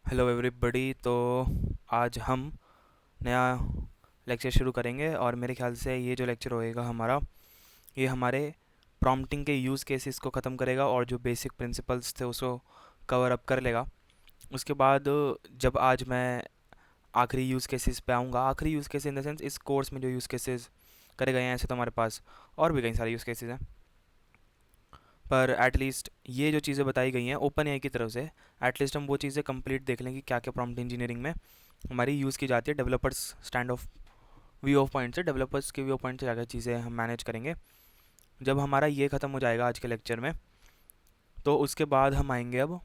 Hello everybody. तो आज हम नया लेक्चर शुरू करेंगे और मेरे ख्याल से ये जो लेक्चर होएगा हमारा, ये हमारे प्रॉम्प्टिंग के यूज़ केसेस को ख़त्म करेगा और जो बेसिक प्रिंसिपल्स थे उसको कवर अप कर लेगा। उसके बाद जब आज मैं आखिरी यूज़ केसेस पे आऊँगा, आखिरी use case in the sense इस कोर्स में जो यूज़ केसेस करे गए हैं, ऐसे तो हमारे पास और भी कई सारे यूज़ केसेस हैं, पर एटलीस्ट ये जो चीज़ें बताई गई हैं ओपन एआई की तरफ से, एटलीस्ट हम वो चीज़ें कंप्लीट देख लें कि क्या क्या प्रॉम्प्ट इंजीनियरिंग में हमारी यूज़ की जाती है। Developers stand of view of point से, डेवलपर्स के व्यू ऑफ पॉइंट से क्या क्या चीज़ें हम मैनेज करेंगे। जब हमारा ये ख़त्म हो जाएगा आज के लेक्चर में, तो उसके बाद हम आएंगे अब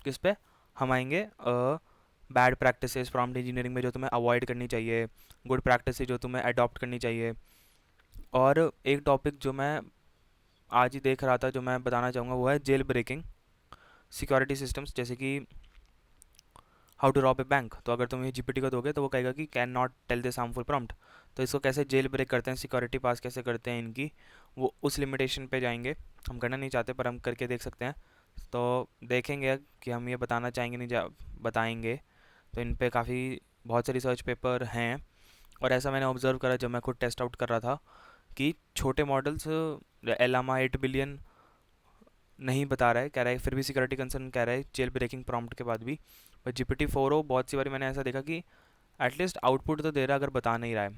किस पे, हम आएंगे बैड प्रैक्टिसेस प्रॉम्प्ट इंजीनियरिंग में जो तुम्हें अवॉइड करनी चाहिए, गुड प्रैक्टिस जो तुम्हें अडॉप्ट करनी चाहिए। और एक टॉपिक जो मैं आज ही देख रहा था, जो मैं बताना चाहूँगा, वो है जेल ब्रेकिंग सिक्योरिटी सिस्टम्स, जैसे कि how to rob a bank. तो अगर तुम ये जीपीटी को दोगे तो वो कहेगा कि can not tell this harmful prompt. तो इसको कैसे जेल ब्रेक करते हैं, सिक्योरिटी पास कैसे करते हैं इनकी, वो उस लिमिटेशन पे जाएंगे। हम करना नहीं चाहते पर हम करके देख सकते हैं। तो देखेंगे कि हम ये बताना चाहेंगे नहीं बताएंगे। तो इन पे काफ़ी बहुत से रिसर्च पेपर हैं, और ऐसा मैंने ऑब्जर्व करा जब मैं खुद टेस्ट आउट कर रहा था कि छोटे मॉडल्स, एलामा 8 बिलियन नहीं बता रहा है, कह रहा है, फिर भी सिक्योरिटी कंसर्न कह रहा है जेल ब्रेकिंग प्रॉम्प्ट के बाद भी। पर जीपीटी 4 बहुत सी बार मैंने ऐसा देखा कि एटलीस्ट आउटपुट तो दे रहा है अगर बता नहीं रहा है,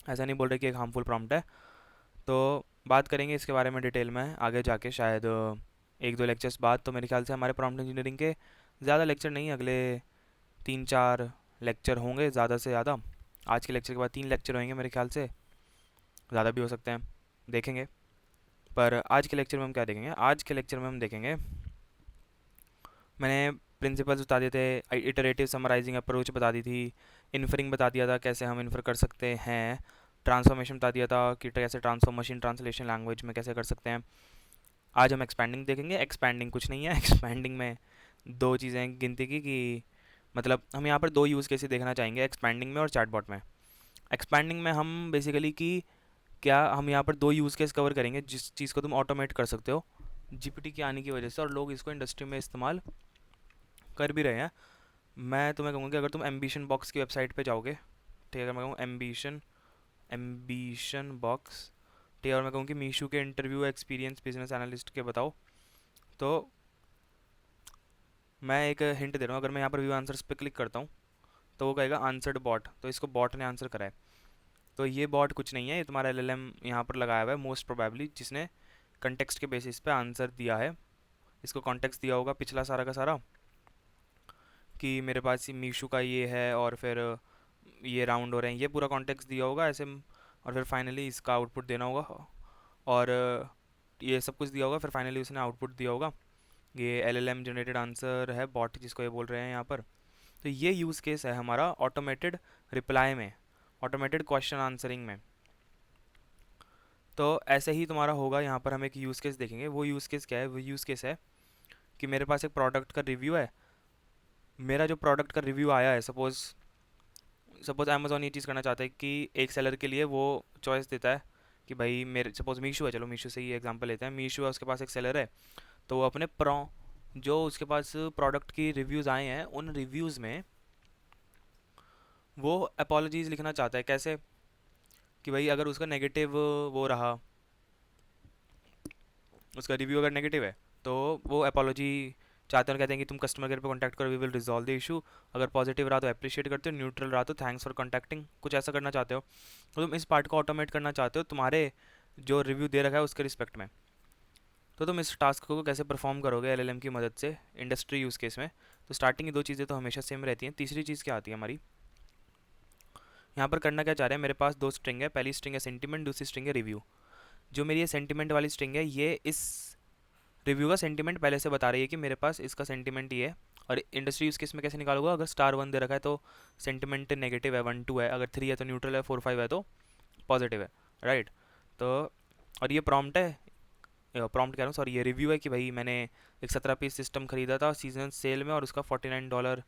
ऐसा नहीं बोल रहे कि एक हार्मफुल प्रॉम्प्ट है। तो बात करेंगे इसके बारे में डिटेल में आगे जाके, शायद एक दो लेक्चर्स बाद। तो मेरे ख्याल से हमारे प्रॉम्प्ट इंजीनियरिंग के ज़्यादा लेक्चर नहीं, अगले 3-4 लेक्चर होंगे ज़्यादा से ज़्यादा। आज के लेक्चर के बाद 3 लेक्चर होंगे मेरे ख्याल से, ज़्यादा भी हो सकते हैं, देखेंगे। पर आज के लेक्चर में हम क्या देखेंगे, आज के लेक्चर में हम देखेंगे, मैंने प्रिंसिपल्स बता दिए थे, इटरेटिव समराइजिंग अप्रोच बता दी थी, इन्फरिंग बता दिया था कैसे हम इन्फर कर सकते हैं, ट्रांसफॉर्मेशन बता दिया था कि कैसे ट्रांसफॉर्म मशीन ट्रांसलेशन लैंग्वेज में कैसे कर सकते हैं। आज हम एक्सपैंडिंग देखेंगे। एक्सपैंडिंग कुछ नहीं है, एक्सपैंडिंग में दो चीज़ें गिनती की कि मतलब हम यहाँ पर दो यूज़ केसेस देखना चाहेंगे, एक्सपैंडिंग में और चैटबॉट में। एक्सपैंडिंग में हम बेसिकली कि क्या हम यहाँ पर दो यूज़ केस कवर करेंगे जिस चीज़ को तुम ऑटोमेट कर सकते हो जीपीटी के आने की वजह से, और लोग इसको इंडस्ट्री में इस्तेमाल कर भी रहे हैं। मैं तुम्हें कहूँगा कि अगर तुम एम्बिशन बॉक्स की वेबसाइट पे जाओगे, ठीक है, अगर मैं कहूँ एम्बिशन एम्बिशन बॉक्स, ठीक है, और मैं कहूँ कि मीशू के इंटरव्यू एक्सपीरियंस बिजनेस एनालिस्ट के बताओ, तो मैं एक हिंट दे रहा हूँ, अगर मैं यहाँ पर व्यू आंसर्स पे क्लिक करता हूँ तो वो कहेगा आंसर्ड बॉट, तो इसको बॉट ने आंसर करा है। तो ये बॉट कुछ नहीं है, ये तुम्हारा एलएलएम यहाँ पर लगाया हुआ है मोस्ट प्रोबेबली, जिसने कंटेक्स्ट के बेसिस पे आंसर दिया है। इसको कॉन्टेक्स्ट दिया होगा पिछला सारा का सारा, कि मेरे पास मीशू का ये है और फिर ये राउंड हो रहे हैं, ये पूरा कॉन्टेक्स्ट दिया होगा ऐसे, और फिर फाइनली इसका आउटपुट देना होगा, और ये सब कुछ दिया होगा, फिर फाइनली उसने आउटपुट दिया होगा। ये एलएलएम जनरेटेड आंसर है बॉट जिसको ये बोल रहे हैं यहाँ पर। तो ये यूज़ केस है हमारा ऑटोमेटेड रिप्लाई में, ऑटोमेटेड क्वेश्चन आंसरिंग में। तो ऐसे ही तुम्हारा होगा, यहाँ पर हम एक यूज़ केस देखेंगे। वो यूज़ केस क्या है, वो यूज़ केस है कि मेरे पास एक प्रोडक्ट का रिव्यू है। मेरा जो प्रोडक्ट का रिव्यू आया है, सपोज़ सपोज़ अमेज़ॉन ये चीज़ करना चाहता है कि एक सेलर के लिए वो चॉइस देता है कि भाई मेरे, सपोज़ मीशो है, चलो मीशो से ही एग्जांपल लेते हैं, मीशो है, उसके पास एक सेलर है, तो वो अपने जो उसके पास प्रोडक्ट की रिव्यूज़ आए हैं उन रिव्यूज़ में वो अपोलॉजीज़ लिखना चाहता है। कैसे कि भाई अगर उसका नेगेटिव वो रहा, उसका रिव्यू अगर नेगेटिव है तो वो अपोलॉजी चाहते हैं और कहते हैं कि तुम कस्टमर केयर पे कांटेक्ट करो, we will resolve the issue. अगर पॉजिटिव रहा तो अप्रिशिएट करते हो, न्यूट्रल रहा तो थैंक्स फॉर कॉन्टैक्टिंग, कुछ ऐसा करना चाहते हो। तो तुम इस पार्ट को ऑटोमेट करना चाहते हो तुम्हारे जो रिव्यू दे रखा है उसके रिस्पेक्ट में। तो तुम इस टास्क को कैसे परफॉर्म करोगे एलएलएम की मदद से इंडस्ट्री यूज़ केस में। तो स्टार्टिंग की दो चीज़ें तो हमेशा सेम रहती हैं। तीसरी चीज़ क्या आती है हमारी, यहाँ पर करना क्या चाह रहे हैं, मेरे पास दो स्ट्रिंग है, पहली स्ट्रिंग है सेंटिमेंट, दूसरी स्ट्रिंग है रिव्यू। जो मेरी ये सेंटिमेंट वाली स्ट्रिंग है, ये इस रिव्यू का सेंटीमेंट पहले से बता रही है कि मेरे पास इसका सेंटीमेंट ये है। और इंडस्ट्री यूज़ केस में कैसे निकालूंगा, अगर स्टार 1 दे रखा है तो सेंटीमेंट नेगेटिव है, 1-2 है, अगर 3 है तो न्यूट्रल है, 4-5 है तो पॉजिटिव है, राइट। तो और ये प्रॉम्प्ट है, प्रॉम्प्ट कह रहा हूँ सॉरी, ये रिव्यू है कि भाई मैंने एक 17 पीस सिस्टम खरीदा था सीजन सेल में, और उसका $49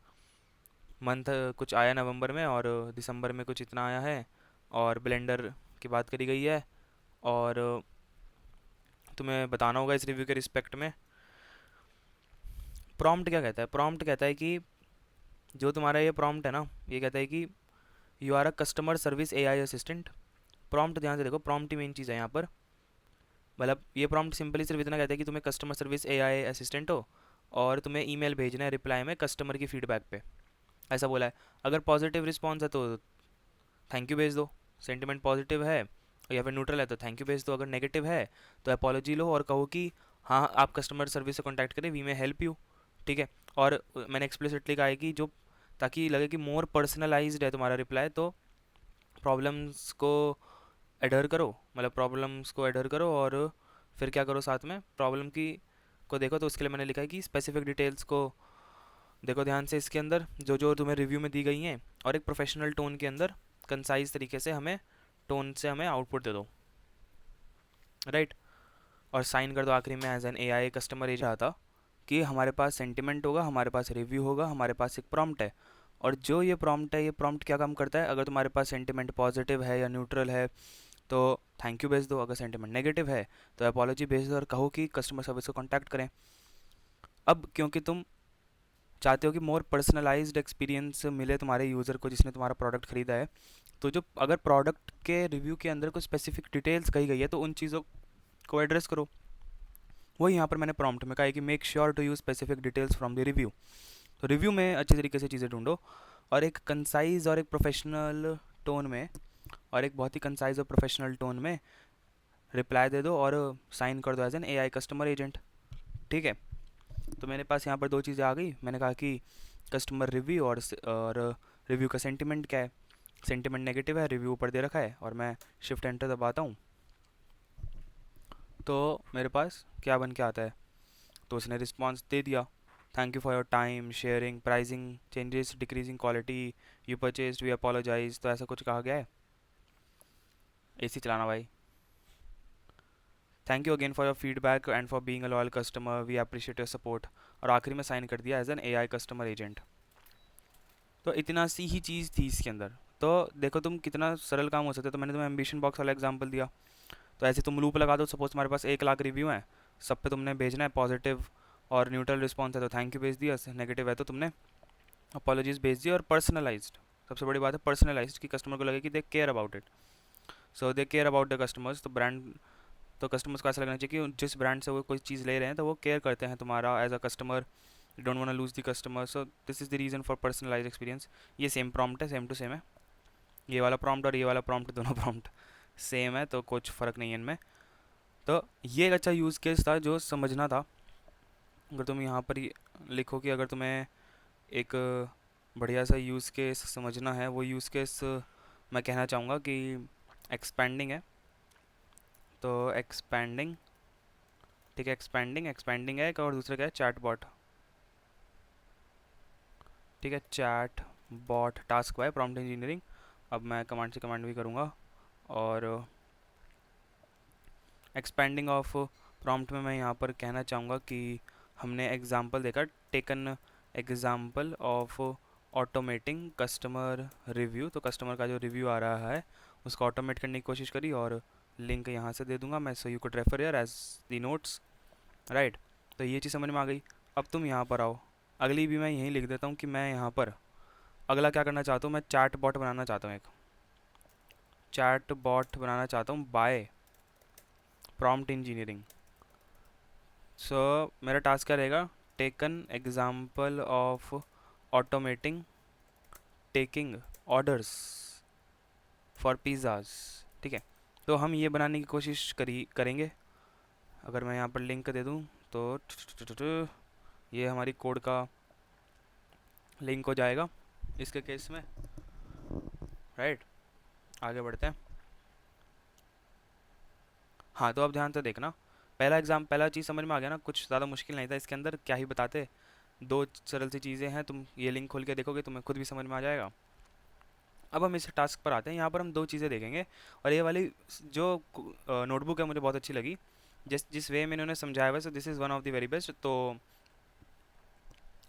मंथ कुछ आया नवंबर में, और दिसंबर में कुछ इतना आया है, और ब्लेंडर की बात करी गई है। और तुम्हें बताना होगा इस रिव्यू के रिस्पेक्ट में प्रॉम्प्ट क्या कहता है। प्रॉम्प्ट कहता है कि जो तुम्हारा ये प्रॉम्प्ट है ना, ये कहता है कि you are a customer service AI assistant. Prompt ध्यान से देखो, प्रॉम्प्ट ही मेन चीज़ है यहाँ पर। मतलब ये प्रॉम्प्ट सिंपली सिर्फ इतना कहता है कि तुम्हें कस्टमर सर्विस एआई असिस्टेंट हो और तुम्हें ईमेल भेजना है रिप्लाई में कस्टमर की फीडबैक पे, ऐसा बोला है। अगर पॉजिटिव रिस्पॉन्स है तो थैंक यू भेज दो, सेंटिमेंट पॉजिटिव है या फिर न्यूट्रल है तो थैंक यू भेज दो, अगर नेगेटिव है तो अपॉलोजी लो और कहो कि हाँ आप कस्टमर सर्विस से कॉन्टैक्ट करें, वी में हेल्प यू। ठीक है। और मैंने एक्सप्लिसिटली कहा है कि जो, ताकि लगे कि मोर पर्सनलाइज्ड है तुम्हारा रिप्लाई, तो प्रॉब्लम्स को एडर करो, मतलब प्रॉब्लम्स को एडर करो और फिर क्या करो, साथ में प्रॉब्लम की को देखो। तो उसके लिए मैंने लिखा है कि स्पेसिफिक डिटेल्स को देखो ध्यान से इसके अंदर, जो जो तुम्हें रिव्यू में दी गई हैं, और एक प्रोफेशनल टोन के अंदर कंसाइज तरीके से हमें टोन से हमें आउटपुट दे दो, राइट। और साइन कर दो आखिरी में as an AI customer agent. आता कि हमारे पास सेंटिमेंट होगा, हमारे पास रिव्यू होगा, हमारे पास एक प्रॉम्प्ट है। और जो ये प्रॉम्प्ट है, ये प्रॉम्प्ट क्या काम करता है, अगर तुम्हारे पास सेंटिमेंट पॉजिटिव है या न्यूट्रल है तो थैंक यू भेज दो, अगर सेंटिमेंट नेगेटिव है तो अपॉलोजी भेज दो और कहो कि कस्टमर सर्विस को कांटेक्ट करें। अब क्योंकि तुम चाहते हो कि मोर पर्सनलाइज्ड एक्सपीरियंस मिले तुम्हारे यूज़र को जिसने तुम्हारा प्रोडक्ट खरीदा है, तो जो अगर प्रोडक्ट के रिव्यू के अंदर कुछ स्पेसिफिक डिटेल्स कही गई है तो उन चीज़ों को एड्रेस करो। वही यहाँ पर मैंने प्रॉम्प्ट में कहा है कि make sure to use specific details from the review. तो रिव्यू में अच्छी तरीके से चीज़ें ढूंढो और एक कंसाइज और एक प्रोफेशनल टोन में, और एक बहुत ही कंसाइज और प्रोफेशनल टोन में रिप्लाई दे दो और साइन कर दो as an AI customer agent. ठीक है। तो मेरे पास यहाँ पर दो चीज़ें आ गई। मैंने कहा कि कस्टमर रिव्यू और रिव्यू का सेंटिमेंट क्या है। सेंटिमेंट नेगेटिव है, रिव्यू ऊपर दे रखा है, और मैं शिफ्ट एंटर दबाता हूँ तो मेरे पास क्या बन के आता है, तो उसने रिस्पॉन्स दे दिया, thank you for your time sharing, pricing changes, decreasing quality, you purchase, we apologise, तो ऐसा कुछ कहा गया है। एसी चलाना भाई। Thank you again for your feedback and for being a loyal customer, we appreciate your support, और आखिरी में साइन कर दिया as an AI customer agent. तो इतना सी ही चीज़ थी इसके अंदर। तो देखो तुम कितना सरल काम हो सकता है। तो मैंने तुम्हें एम्बिशन बॉक्स वाला एग्जांपल दिया। तो ऐसे तुम लूप लगा दो, सपोज तुम्हारे पास 1 लाख रिव्यू हैं, सब पे तुमने भेजना है पॉजिटिव और न्यूट्रल रिस्पॉन्स है तो थैंक यू भेज दिया, नेगेटिव है तो तुमने अपॉलोजीज भेज दी। और पर्सनलाइज्ड, सबसे बड़ी बात है पर्सनलाइज्ड, कि कस्टमर को लगे कि they care about it, so they care about the customers. तो ब्रांड, तो कस्टमर्स को ऐसा लगना चाहिए कि जिस ब्रांड से वो कोई चीज़ ले रहे हैं तो वो केयर करते हैं तुम्हारा as a customer, you don't want to lose the customer, so this is the reason for personalize experience. ये सेम प्रॉम्प्ट है, सेम टू सेम है। ये वाला प्रॉम्प्ट और ये वाला प्रॉम्प्ट, दोनों प्रॉम्प्ट सेम है, तो कुछ फ़र्क नहीं है इनमें। तो ये एक अच्छा यूज़ केस था जो समझना था। अगर तुम यहाँ पर लिखो कि अगर तुम्हें एक बढ़िया सा यूज़ केस समझना है, वो यूज़ केस मैं कहना चाहूँगा कि एक्सपेंडिंग है। तो एक्सपेंडिंग, ठीक है, एक्सपेंडिंग एक्सपेंडिंग है एक, और दूसरा क्या है, चैट बॉट। ठीक है, chat bot task by prompt engineering. अब मैं कमांड से कमांड भी करूँगा। और एक्सपेंडिंग ऑफ प्रॉम्प्ट में मैं यहाँ पर कहना चाहूँगा कि हमने एग्जांपल देखा, taken example of automating customer review. तो कस्टमर का जो रिव्यू आ रहा है उसको ऑटोमेट करने की कोशिश करी, और लिंक यहाँ से दे दूंगा मैं, so you could refer here as the notes, right. तो ये चीज़ समझ में आ गई। अब तुम यहाँ पर आओ, अगली भी मैं यहीं लिख देता हूँ कि मैं यहाँ पर अगला क्या करना चाहता हूँ, मैं चैट बॉट बनाना चाहता हूँ, एक चैट बॉट बनाना चाहता हूँ बाय प्रॉम्प्ट इंजीनियरिंग। सो मेरा टास्क क्या रहेगा, taken example of automating taking orders for pizzas. ठीक है। तो हम ये बनाने की कोशिश करेंगे। अगर मैं यहाँ पर लिंक दे दूँ तो ये हमारी कोड का लिंक हो जाएगा इसके केस में, राइट। आगे बढ़ते हैं। हाँ, तो अब ध्यान से देखना, पहला चीज़ समझ में आ गया ना, कुछ ज़्यादा मुश्किल नहीं था इसके अंदर, क्या ही बताते। दो सरल सी चीज़ें हैं, तुम ये लिंक खोल के देखोगे तुम्हें खुद भी समझ में आ जाएगा। अब हम इस टास्क पर आते हैं। यहाँ पर हम दो चीज़ें देखेंगे, और ये वाली जो नोटबुक है मुझे बहुत अच्छी लगी, जिस जिस वे में इन्होंने समझाया हुआ, सो this is one of the very best. तो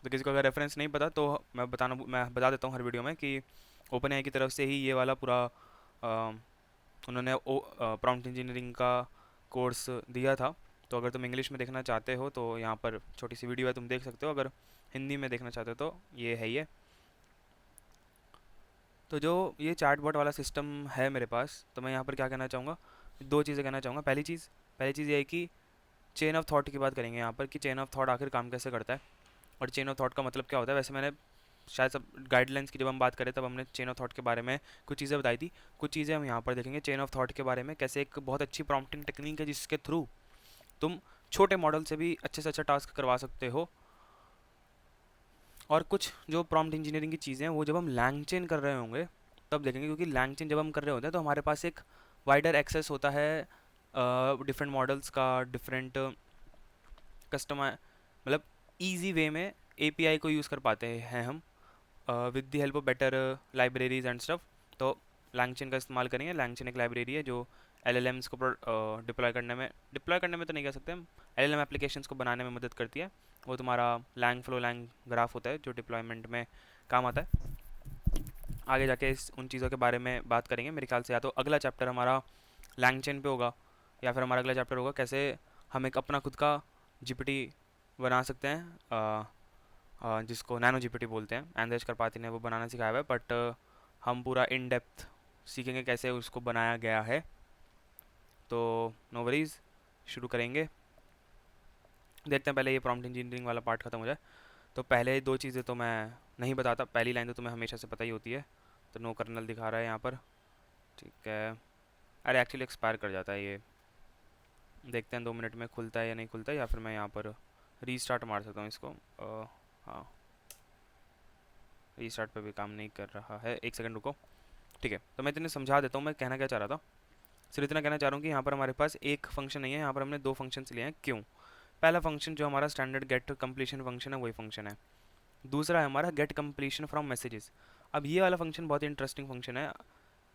किसी को अगर रेफरेंस नहीं पता तो मैं बता देता हूँ हर वीडियो में कि ओपन एआई की तरफ से ही ये वाला पूरा अ, उन्होंने प्रॉम्प्ट इंजीनियरिंग का कोर्स दिया था। तो अगर तुम इंग्लिश में देखना चाहते हो तो यहाँ पर छोटी सी वीडियो है, तुम देख सकते हो। अगर हिंदी में देखना चाहते हो तो ये है, ये तो जो ये चैटबॉट वाला सिस्टम है मेरे पास, तो मैं यहाँ पर क्या कहना चाहूँगा, दो चीज़ें कहना चाहूँगा। पहली चीज़ ये है कि चेन ऑफ थॉट की बात करेंगे यहाँ पर, कि चेन ऑफ थॉट आखिर काम कैसे करता है और चेन ऑफ थॉट का मतलब क्या होता है। वैसे मैंने शायद सब गाइडलाइंस की जब हम बात करें तब हमने चेन ऑफ थॉट के बारे में कुछ चीज़ें बताई थी। कुछ चीज़ें हम यहाँ पर देखेंगे चेन ऑफ थॉट के बारे में, कैसे एक बहुत अच्छी प्रॉम्प्टिंग टेक्निक है जिसके थ्रू तुम छोटे मॉडल से भी अच्छे से अच्छा टास्क करवा सकते हो। और कुछ जो प्रॉम्प्ट इंजीनियरिंग की चीज़ें हैं वो जब हम लैंगचेन कर रहे होंगे तब देखेंगे, क्योंकि लैंगचेन जब हम कर रहे होते हैं तो हमारे पास एक वाइडर एक्सेस होता है डिफरेंट मॉडल्स का, डिफरेंट कस्टमाइ मतलब ईजी वे में एपीआई को यूज़ कर पाते हैं हम with the help of better libraries and stuff. तो लैंगचेन का इस्तेमाल करेंगे। लैंगचेन एक लाइब्रेरी है जो एलएलएम्स को डिप्लॉय करने में तो नहीं कह सकते हम, एलएलएम एप्लीकेशंस को बनाने में मदद करती है। वो तुम्हारा लैंग फ्लो लैंग ग्राफ होता है जो डिप्लॉयमेंट में काम आता है। आगे जाके उन चीज़ों के बारे में बात करेंगे मेरे ख्याल से। या तो अगला चैप्टर हमारा लैंगचेन पे होगा, या फिर हमारा अगला चैप्टर होगा कैसे हम एक अपना खुद का जीपीटी बना सकते हैं, जिसको नैनो जीपीटी बोलते हैं। एंद्रेज करपाती ने वो बनाना सिखाया हुआ है, बट हम पूरा इन डेप्थ सीखेंगे कैसे उसको बनाया गया है। तो नो वरीज, शुरू करेंगे। देखते हैं पहले ये प्रॉम्प्ट इंजीनियरिंग वाला पार्ट खत्म हो जाए। तो पहले दो चीज़ें तो मैं नहीं बताता, पहली लाइन तो तुम्हें हमेशा से पता ही होती है। तो नो कर्नल दिखा रहा है यहाँ पर, ठीक है। अरे एक्चुअली एक्सपायर कर जाता है ये, देखते हैं 2 मिनट में खुलता है या नहीं खुलता है, या फिर मैं यहाँ पर रीस्टार्ट मार सकता हूँ इसको। हाँ, रीस्टार्ट पे भी काम नहीं कर रहा है, 1 सेकंड रुको। ठीक है, तो मैं इतने समझा देता हूँ मैं कहना क्या चाह रहा था। सिर्फ इतना कहना चाह रहा हूँ कि यहाँ पर हमारे पास एक फंक्शन नहीं है, यहाँ पर हमने दो फंक्शन लिए हैं। क्यों? पहला फंक्शन जो हमारा स्टैंडर्ड गेट कंप्लीशन फंक्शन है वही फंक्शन है। दूसरा है हमारा गेट कंप्लीशन फ्रॉम मैसेजेस। अब ये वाला फंक्शन बहुत ही इंटरेस्टिंग फंक्शन है।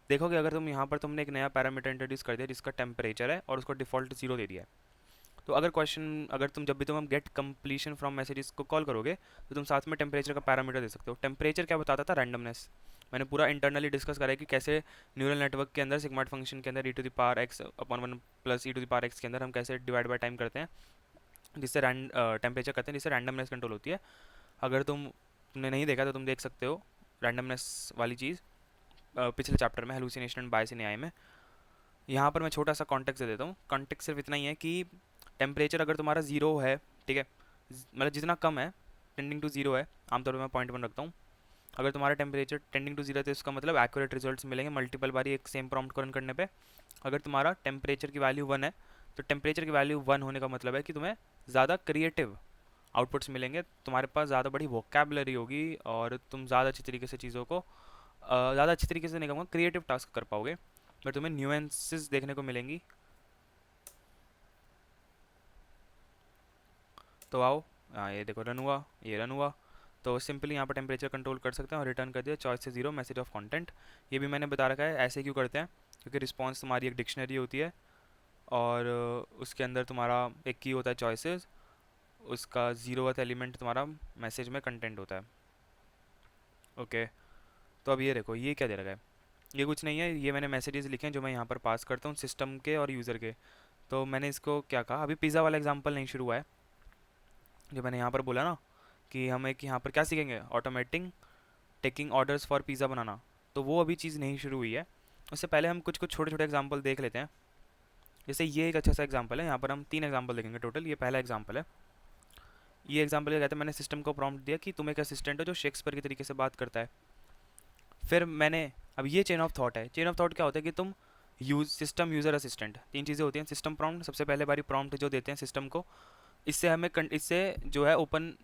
देखोगे अगर तुम यहाँ पर तुमने एक नया पैरामीटर इंट्रोड्यूस कर दिया जिसका टेम्परेचर है और उसको डिफॉल्ट 0 दे दिया है, तो अगर तुम जब भी तुम गेट कंप्लीशन फ्रॉम मैसेजेस को कॉल करोगे तो तुम साथ में टेम्परेचर का पैरामीटर दे सकते हो। टेम्परेचर क्या बताता था? रैंडमनेस। मैंने पूरा इंटरनली डिस्कस करा है कि कैसे न्यूरल नेटवर्क के अंदर सिग्माट फंक्शन के अंदर e⁻x/1 प्लस e⁻x के अंदर हम कैसे डिवाइड बाय टाइम करते हैं, जिससे टेम्परेचर करते हैं, जिससे रैंडमनेस कंट्रोल होती है। अगर तुमने नहीं देखा तो तुम देख सकते हो रैंडमनेस वाली चीज़ पिछले चैप्टर में hallucination and bias in AI में। यहाँ पर मैं छोटा सा कॉन्टेक्स्ट दे देता हूँ। कॉन्टेक्स्ट सिर्फ इतना ही है कि टेम्परेचर अगर तुम्हारा 0 है, ठीक है, मतलब जितना कम है टेंडिंग टू 0 है, आमतौर पर मैं 0.1 रखता हूँ। अगर तुम्हारा टेम्परेचर टेंडिंग टू 0 है तो इसका मतलब एक्यूरेट रिजल्ट्स मिलेंगे मल्टीपल बारी एक सेम प्रॉम्प्ट को रन करने पे। अगर तुम्हारा टेम्परेचर की वैल्यू 1 है तो टेम्परेचर की वैल्यू 1 होने का मतलब है कि तुम्हें ज़्यादा क्रिएटिव आउटपुट्स मिलेंगे, तुम्हारे पास ज़्यादा बड़ी वोकैबुलरी होगी और तुम ज़्यादा अच्छी तरीके से चीज़ों को ज़्यादा अच्छी तरीके से नहीं कहूँगा, क्रिएटिव टास्क कर पाओगे, बट तुम्हें न्यूएंसेस देखने को मिलेंगी। तो आओ, ये देखो रन हुआ, ये रन हुआ। तो सिंपली यहाँ पर टेम्परेचर कंट्रोल कर सकते हैं और रिटर्न कर दिया चॉइस से 0 मैसेज ऑफ कंटेंट। ये भी मैंने बता रखा है ऐसे क्यों करते हैं, क्योंकि रिस्पॉन्स तुम्हारी एक डिक्शनरी होती है और उसके अंदर तुम्हारा एक की होता है चॉइसेस, उसका 0th एलिमेंट तुम्हारा मैसेज में कंटेंट होता है। ओके, तो अब ये देखो ये क्या दे रखा है, ये कुछ नहीं है, ये मैंने मैसेजेस लिखे हैं जो मैं यहाँ पर पास करता हूँ सिस्टम के और यूज़र के। तो मैंने इसको क्या कहा, अभी पिज़्ज़ा वाला एग्जांपल नहीं शुरू हुआ है जो मैंने यहाँ पर बोला ना कि हम एक यहाँ पर क्या सीखेंगे, automating taking orders for pizza बनाना। तो वो अभी चीज़ नहीं शुरू हुई है। उससे पहले हम कुछ कुछ छोटे छोटे एग्जांपल देख लेते हैं। जैसे ये एक अच्छा सा एग्जांपल है, यहाँ पर हम 3 एग्जांपल देखेंगे टोटल। ये पहला एग्जांपल है। ये एग्जांपल क्या कहते हैं, मैंने सिस्टम को प्रॉम्प्ट दिया कि तुम एक असिस्टेंट हो जो शेक्सपियर के तरीके से बात करता है। फिर मैंने, अब ये चेन ऑफ थॉट है। चेन ऑफ थॉट क्या होता है कि तुम सिस्टम यूज़र असिस्टेंट, 3 चीज़ें होती हैं। सिस्टम प्रॉम्प्ट, सबसे पहले बारी प्रॉम्प्ट जो देते हैं सिस्टम को, इससे हमें इससे जो है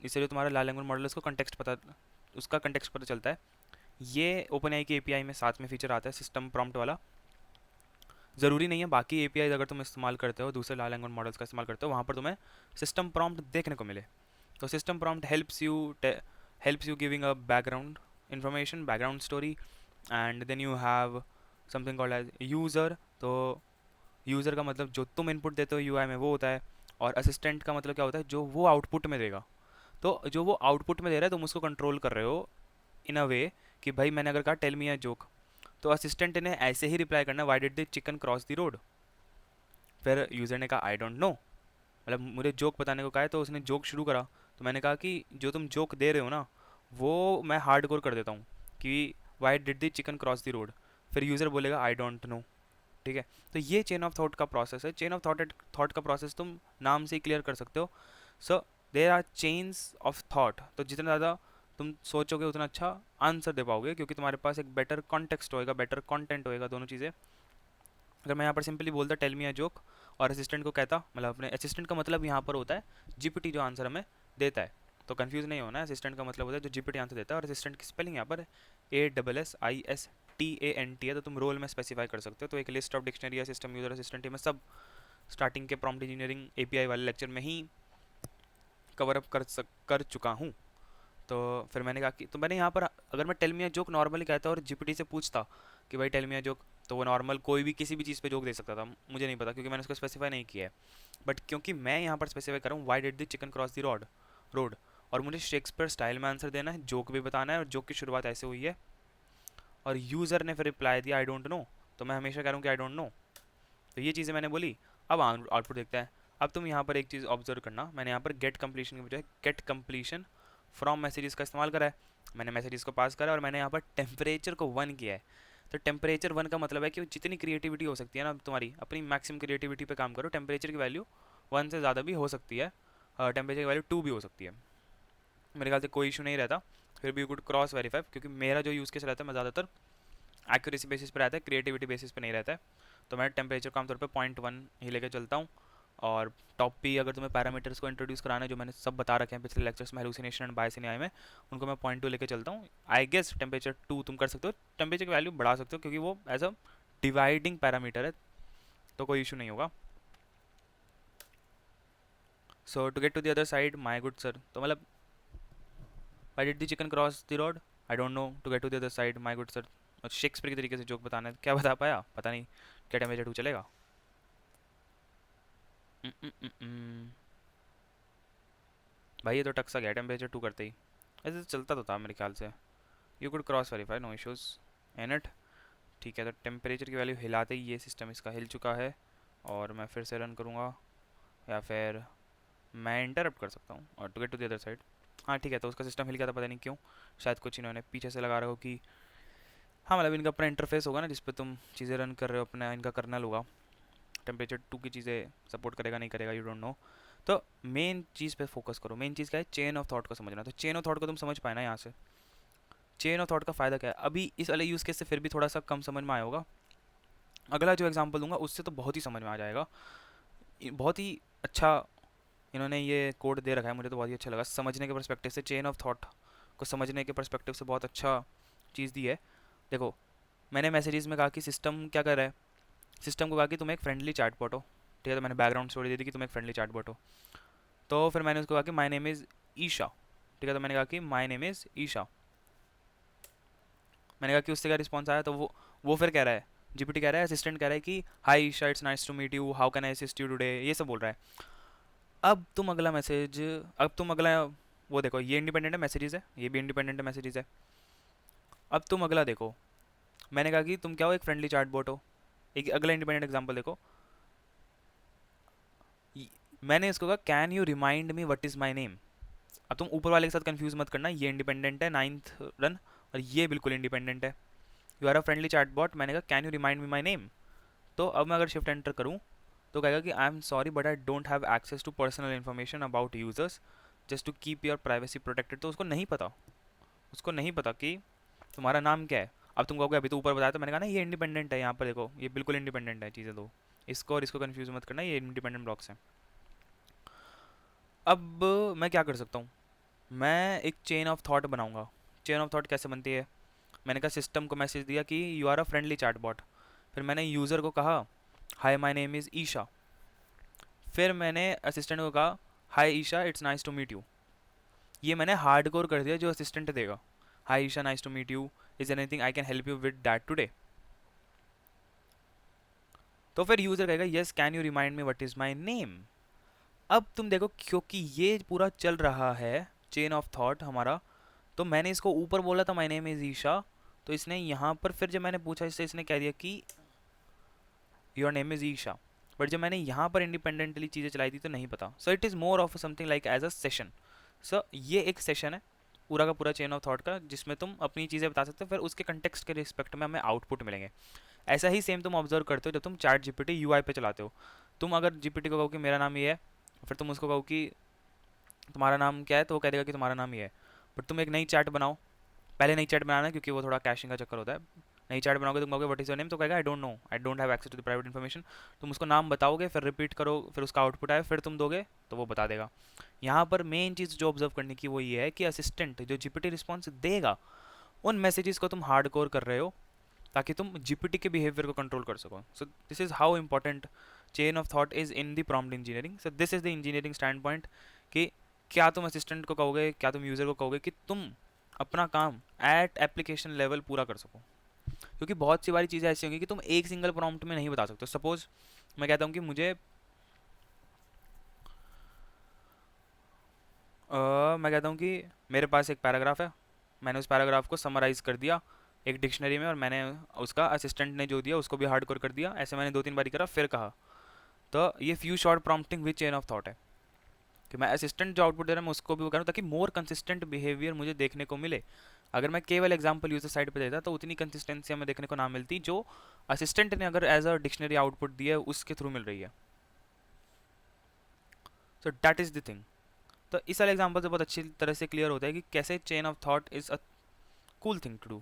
इससे जो तुम्हारा लार्ज लैंग्वेज मॉडल है उसका कंटेक्स्ट पता चलता है। ये ओपन एआई की एपीआई में साथ में फीचर आता है सिस्टम प्रॉम्प्ट वाला। ज़रूरी नहीं है बाकी एपीआई अगर तुम इस्तेमाल करते हो, दूसरे लार्ज लैंग्वेज मॉडल्स का इस्तेमाल करते हो, वहाँ पर तुम्हें सिस्टम प्रॉम्प्ट देखने को मिले। तो system prompt helps you giving a background information, background story, and then you have something called as user. तो यूज़र का मतलब जो तुम इनपुट देते हो यूआई में वो होता है, और असिस्टेंट का मतलब क्या होता है, जो वो आउटपुट में देगा। तो जो वो आउटपुट में दे रहा है तुम उसको कंट्रोल कर रहे हो इन अ वे कि भाई मैंने अगर कहा टेल मी अ जोक, तो असिस्टेंट ने ऐसे ही रिप्लाई करना, why did the chicken cross the road. फिर यूज़र ने कहा आई डोंट नो, मतलब मुझे जोक बताने को कहा है, तो उसने जोक शुरू करा। तो मैंने कहा कि जो तुम जोक दे रहे हो ना वो मैं हार्ड कोर कर देता हूँ कि why did the chicken cross the road, फिर यूज़र बोलेगा आई डोंट नो। ठीक है, तो ये चेन ऑफ थॉट का प्रोसेस है। चेन ऑफ थॉट का प्रोसेस तुम नाम से ही क्लियर कर सकते हो। So there are chains of thought, तो जितना ज़्यादा तुम सोचोगे उतना अच्छा आंसर दे पाओगे, क्योंकि तुम्हारे पास एक बेटर कॉन्टेक्स्ट होएगा, बेटर कंटेंट होएगा, दोनों चीज़ें। अगर मैं यहाँ पर सिंपली बोलता टेल मी अ जोक और असिस्टेंट को कहता, मतलब अपने असिस्टेंट का मतलब यहाँ पर होता है जीपीटी जो आंसर हमें देता है, तो कंफ्यूज नहीं होना है। असिस्टेंट का मतलब होता है जो जीपीटी आंसर देता है, और असिस्टेंट की स्पेलिंग यहाँ पर ASSISTANT है, तो तुम रोल में स्पेसिफाई कर सकते हो। तो एक लिस्ट ऑफ डिक्शनरी या सिस्टम यूजर असिस्टेंट मैं सब स्टार्टिंग के प्रॉम्प्ट इंजीनियरिंग एपीआई वाले लेक्चर में ही कवर अप कर चुका हूँ। तो फिर मैंने कहा कि, तो मैंने यहाँ पर अगर मैं tell me a joke normally कहता और जीपीटी से पूछता कि भाई टेल मी अ जोक, तो वो नॉर्मल कोई भी किसी भी चीज़ पे जोक दे सकता था, मुझे नहीं पता क्योंकि मैंने उसको स्पेसिफाई नहीं किया है। बट क्योंकि मैं यहाँ पर स्पेसिफाई कर रहा हूँ Y did the chicken cross the road, और मुझे शेक्सपियर स्टाइल में आंसर देना है, जोक भी बताना है, और जोक की शुरुआत ऐसे हुई है, और यूज़र ने फिर रिप्लाई दिया आई डोंट नो, तो मैं हमेशा कह रहा हूँ कि आई डोंट नो। तो ये चीज़ें मैंने बोली। अब आउटपुट देखते हैं। अब तुम यहाँ पर एक चीज़ ऑब्जर्व करना, मैंने यहाँ पर गेट कंप्लीशन की बजाय गेट कंप्लीशन फ्रॉम मैसेजेस का इस्तेमाल करा है। मैंने मैसेजेस को पास करा और मैंने यहाँ पर टेम्परेचर को 1 किया है। तो टेम्परेचर 1 का मतलब है कि जितनी क्रिएटिविटी हो सकती है ना तुम्हारी, अपनी मैक्सिमम क्रिएटिविटी पे काम करो। टेम्परेचर की वैल्यू 1 से ज़्यादा भी हो सकती है, टेम्परेचर की वैल्यू 2 भी हो सकती है। मेरे ख्याल से कोई इशू नहीं रहता। फिर भी यू गुड क्रॉस वेरीफाई, क्योंकि मेरा जो यूज़ केस रहता है मैं ज़्यादातर एक्यूरेसी बेसिस पे रहता है, क्रिएटिविटी बेसिस पे नहीं रहता है। तो मैं टेम्परेचर को आमतौर पे 0.1 ही लेकर चलता हूँ। और टॉप पी अगर तुम्हें पैरामीटर्स को इंट्रोड्यूस कराना है, जो मैंने सब बता रखे हैं पिछले लेक्चर्स में hallucination and bias in AI में, उनको मैं 0.2 लेकर चलता हूँ। आई गेस टेम्परेचर 2 तुम कर सकते हो, टेम्परेचर की वैल्यू बढ़ा सकते हो, क्योंकि वो एज अ डिवाइडिंग पैरामीटर है, तो कोई इशू नहीं होगा। So to get to the other side my good sir, तो मतलब why did the chicken cross the road, I don't know, to get to the other side my good sir. और Shakespeare के तरीके से joke बताना है, क्या बता पाया पता नहीं, क्या टेम्परेचर 2 चलेगा। भाई ये तो टक सा गया टेम्परेचर 2 करते ही, ऐसे तो चलता तो था मेरे ख्याल से। You could cross verify, no issues in it. ठीक है, तो टेम्परेचर की वैल्यू हिलाते ही ये सिस्टम इसका हिल चुका है, और मैं फिर से रन करूँगा, या फिर मैं इंटरप्ट कर सकता हूँ और to get to the other side. हाँ ठीक है, तो उसका सिस्टम हिल गया था, पता नहीं क्यों, शायद कुछ इन्होंने पीछे से लगा रखा हो कि, हाँ मतलब इनका अपना इंटरफेस होगा ना जिस पे तुम चीज़ें रन कर रहे हो, अपना इनका कर्नल होगा। टेम्परेचर 2 की चीज़ें सपोर्ट करेगा नहीं करेगा यू डोंट नो। तो मेन चीज़ पे फोकस करो। मेन चीज़ क्या है, चेन ऑफ थॉट को समझना। तो चेन ऑफ थॉट को तुम समझ पाए ना यहाँ से, चेन ऑफ थॉट का फ़ायदा क्या है। अभी इस वाले यूज़ केस से फिर भी थोड़ा सा कम समझ में आया होगा, अगला जो एग्जाम्पल दूंगा उससे तो बहुत ही समझ में आ जाएगा। बहुत ही अच्छा इन्होंने ये कोड दे रखा है, मुझे तो बहुत ही अच्छा लगा समझने के परस्पेक्टिव से। चेन ऑफ थॉट को समझने के परस्पेक्टिव से बहुत अच्छा चीज़ दी है। देखो मैंने मैसेजेस में कहा कि सिस्टम क्या कर रहा है, सिस्टम को कहा कि तुम एक फ्रेंडली चैटबॉट हो। ठीक है, तो मैंने बैकग्राउंड स्टोरी दे दी कि तुम एक फ्रेंडली चैटबॉट हो। तो फिर मैंने उसको कहा कि माय नेम इज़ ईशा। ठीक है, तो मैंने कहा कि माय नेम इज़ ईशा। मैंने कहा कि उससे क्या रिस्पॉन्स आया, तो वो फिर कह रहा है, जीपीटी कह रहा है, असिस्टेंट कह रहा है कि hi Isha, it's nice to meet you, how can I assist you today, ये सब बोल रहा है। अब तुम अगला मैसेज, अब तुम अगला वो देखो, ये इंडिपेंडेंट है मैसेजेस है, ये भी इंडिपेंडेंट है मैसेजेस है। अब तुम अगला देखो, मैंने कहा कि तुम क्या हो, एक फ्रेंडली चैटबॉट हो। एक अगला इंडिपेंडेंट एग्जांपल देखो, मैंने इसको कहा can you remind me what is my name. अब तुम ऊपर वाले के साथ कंफ्यूज मत करना, ये इंडिपेंडेंट है 9th रन, और ये बिल्कुल इंडिपेंडेंट है। You are a friendly chatbot, मैंने कहा can you remind me my name. तो अब मैं अगर शिफ्ट एंटर करूँ तो कहेगा कि I am sorry but I don't have access to personal information about users just to keep your privacy protected. तो उसको नहीं पता, उसको नहीं पता कि तुम्हारा नाम क्या है। अब तुम कहोगे अभी तो ऊपर बताया, तो मैंने कहा ना ये इंडिपेंडेंट है, यहाँ पर देखो ये बिल्कुल इंडिपेंडेंट है चीज़ें। दो इसको और इसको कन्फ्यूज मत करना, ये इंडिपेंडेंट ब्लॉक्स हैं। अब मैं क्या कर सकता हूँ, मैं एक चेन ऑफ थॉट बनाऊंगा। चेन ऑफ थॉट कैसे बनती है, मैंने कहा सिस्टम को मैसेज दिया कि you are a friendly chatbot, फिर मैंने यूज़र को कहा hi my name is Isha, फिर मैंने असिस्टेंट को कहा hi Isha it's nice to meet you. ये मैंने हार्ड कोर कर दिया जो असिस्टेंट देगा, hi Isha nice to meet you, is anything I can help you with that today. तो फिर यूज़र कहेगा yes can you remind me what is my name. अब तुम देखो क्योंकि ये पूरा चल रहा है चेन ऑफ थॉट हमारा, तो मैंने इसको ऊपर बोला था माय नेम इज़ ईशा, तो इसने यहाँ पर फिर जब मैंने पूछा इससे इसने कह दिया कि your name is Isha. But जब मैंने यहाँ पर इंडिपेंडेंटली चीज़ें चलाई थी तो नहीं पता। So it is more of something like as a session. So ये एक सेशन है, पूरा का पूरा चेन ऑफ थॉट का, जिसमें तुम अपनी चीज़ें बता सकते हो, फिर उसके कंटेक्स्ट के रिस्पेक्ट में हमें आउटपुट मिलेंगे। ऐसा ही सेम तुम ऑब्जर्व करते हो जब तुम चैट जीपीटी यूआई पे चलाते हो। तुम अगर जीपीटी को कहो कि मेरा नाम ये है, फिर तुम उसको कहो कि तुम्हारा नाम क्या है, तो वो कह देगा कि तुम्हारा नाम ये है। बट तुम एक नई चैट बनाओ, पहले नई चैट बनाना, क्योंकि वो थोड़ा कैशिंग का चक्कर होता है। नई चैट बनाओगे, तुम कहोगे व्हाट इज योर नेम, तो कहेगा I don't know, I don't have access to the private information. तुम उसको नाम बताओगे, फिर रिपीट करो, फिर उसका आउटपुट आए, फिर तुम दोगे तो वो बता देगा। यहाँ पर मेन चीज़ जो ऑब्जर्व करने की वो ये है कि असिस्टेंट जो जीपीटी रिस्पॉन्स देगा, उन मैसेजेस को तुम हार्ड कोर कर रहे हो, ताकि तुम जीपीटी के बिहेवियर को कंट्रोल कर सको। So this is how important chain of thought is in the prompt engineering. So this is the engineering stand point कि क्या तुम असिस्टेंट को कहोगे, क्या तुम यूज़र को कहोगे कि तुम अपना काम एट एप्लीकेशन लेवल पूरा कर सको। क्योंकि बहुत सी बारी चीज़ें ऐसी होंगी कि तुम एक सिंगल प्रॉम्प्ट में नहीं बता सकते। सपोज मैं कहता हूँ कि मुझे मैं कहता हूँ कि मेरे पास एक पैराग्राफ है, मैंने उस पैराग्राफ को समराइज कर दिया एक डिक्शनरी में, और मैंने उसका असिस्टेंट ने जो दिया उसको भी हार्ड कोर कर दिया। ऐसे मैंने 2-3 बारी करा, फिर कहा। तो ये few short prompting with chain of thought है कि मैं असिस्टेंट जो आउटपुट दे रहा है मैं उसको भी वो करूँ, ताकि मोर कंसिस्टेंट बिहेवियर मुझे देखने को मिले। अगर मैं केवल एग्जाम्पल यूजर साइड पे देता तो उतनी कंसिस्टेंसी हमें देखने को ना मिलती जो असिस्टेंट ने अगर एज अ डिक्शनरी आउटपुट दिया है उसके थ्रू मिल रही है। So that is the thing. तो इस वाले एग्जाम्पल से बहुत अच्छी तरह से क्लियर होता है कि कैसे chain of thought is a cool thing to do,